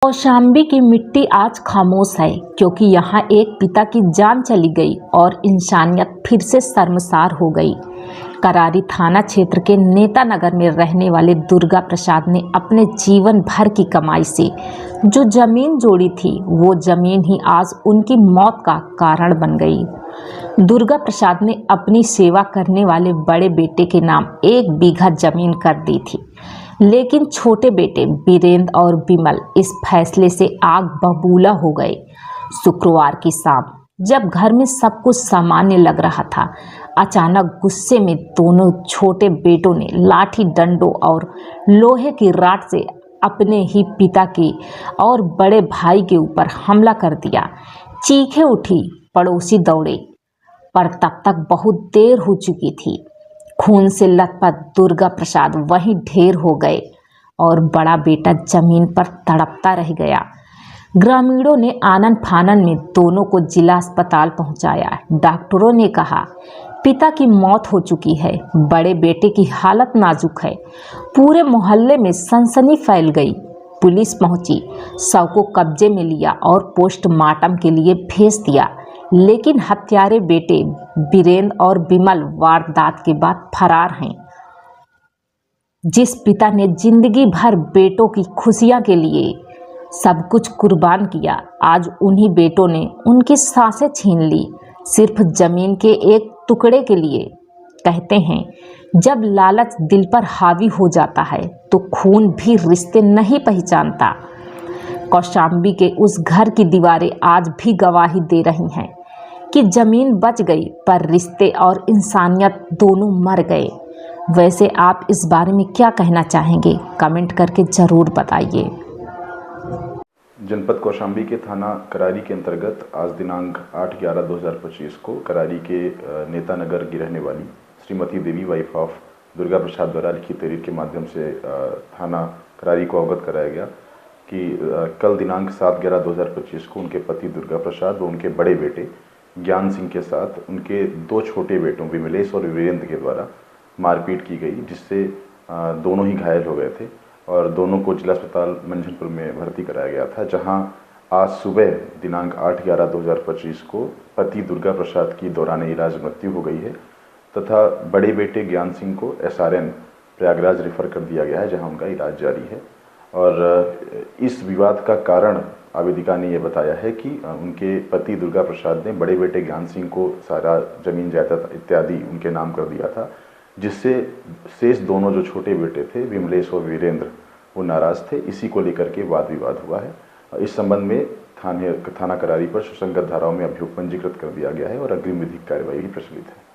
कौशाम्बी की मिट्टी आज खामोश है क्योंकि यहाँ एक पिता की जान चली गई और इंसानियत फिर से शर्मसार हो गई। करारी थाना क्षेत्र के नेता नगर में रहने वाले दुर्गा प्रसाद ने अपने जीवन भर की कमाई से जो जमीन जोड़ी थी वो जमीन ही आज उनकी मौत का कारण बन गई। दुर्गा प्रसाद ने अपनी सेवा करने वाले बड़े बेटे के नाम 1 बीघा जमीन कर दी थी, लेकिन छोटे बेटे वीरेंद्र और विमल इस फैसले से आग बबूला हो गए। शुक्रवार की शाम जब घर में सब कुछ सामान्य लग रहा था, अचानक गुस्से में दोनों छोटे बेटों ने लाठी डंडों और लोहे की राड से अपने ही पिता के और बड़े भाई के ऊपर हमला कर दिया। चीखें उठी, पड़ोसी दौड़े, पर तब तक बहुत देर हो चुकी थी। खून से लथपथ दुर्गा प्रसाद वहीं ढेर हो गए और बड़ा बेटा जमीन पर तड़पता रह गया। ग्रामीणों ने आनन फानन में दोनों को जिला अस्पताल पहुंचाया। डॉक्टरों ने कहा पिता की मौत हो चुकी है, बड़े बेटे की हालत नाजुक है। पूरे मोहल्ले में सनसनी फैल गई। पुलिस पहुंची, शव को कब्जे में लिया और पोस्टमार्टम के लिए भेज दिया, लेकिन हत्यारे बेटे वीरेंद्र और विमल वारदात के बाद फरार हैं। जिस पिता ने जिंदगी भर बेटों की खुशियां के लिए सब कुछ कुर्बान किया, आज उन्हीं बेटों ने उनकी सांसें छीन ली, सिर्फ जमीन के एक टुकड़े के लिए। कहते हैं जब लालच दिल पर हावी हो जाता है तो खून भी रिश्ते नहीं पहचानता। कौशाम्बी के उस घर की दीवारें आज भी गवाही दे रही हैं कि जमीन बच गई पर रिश्ते और इंसानियत दोनों मर गए। वैसे आप इस बारे में क्या कहना चाहेंगे? कमेंट करके ज़रूर बताइए। जनपद कौशाम्बी के थाना करारी के अंतर्गत आज दिनांक 8/11/2025 को करारी के नेता नगर की रहने वाली श्रीमती देवी वाइफ ऑफ दुर्गा प्रसाद द्वारा लिखित तहरीर के माध्यम से थाना करारी को अवगत कराया गया कि कल दिनांक 7/11/2025 को उनके पति दुर्गा प्रसाद व उनके बड़े बेटे ज्ञान सिंह के साथ उनके 2 छोटे बेटों विमलेश और वीरेंद्र के द्वारा मारपीट की गई, जिससे दोनों ही घायल हो गए थे और दोनों को जिला अस्पताल मंझनपुर में भर्ती कराया गया था, जहां आज सुबह दिनांक 8/11/2025 को पति दुर्गा प्रसाद की दौरान इलाज मृत्यु हो गई है तथा बड़े बेटे ज्ञान सिंह को SRN प्रयागराज रेफर कर दिया गया है, जहां उनका इलाज जारी है। और इस विवाद का कारण आवेदिका ने यह बताया है कि उनके पति दुर्गा प्रसाद ने बड़े बेटे ज्ञान सिंह को सारा जमीन जायदाद इत्यादि उनके नाम कर दिया था, जिससे शेष दोनों जो छोटे बेटे थे विमलेश और वीरेंद्र वो नाराज थे। इसी को लेकर के वाद विवाद हुआ है। इस संबंध में थाना करारी पर सुसंगत धाराओं में अभियोग पंजीकृत कर दिया गया है और अग्रिम विधिक कार्यवाही प्रचलित है।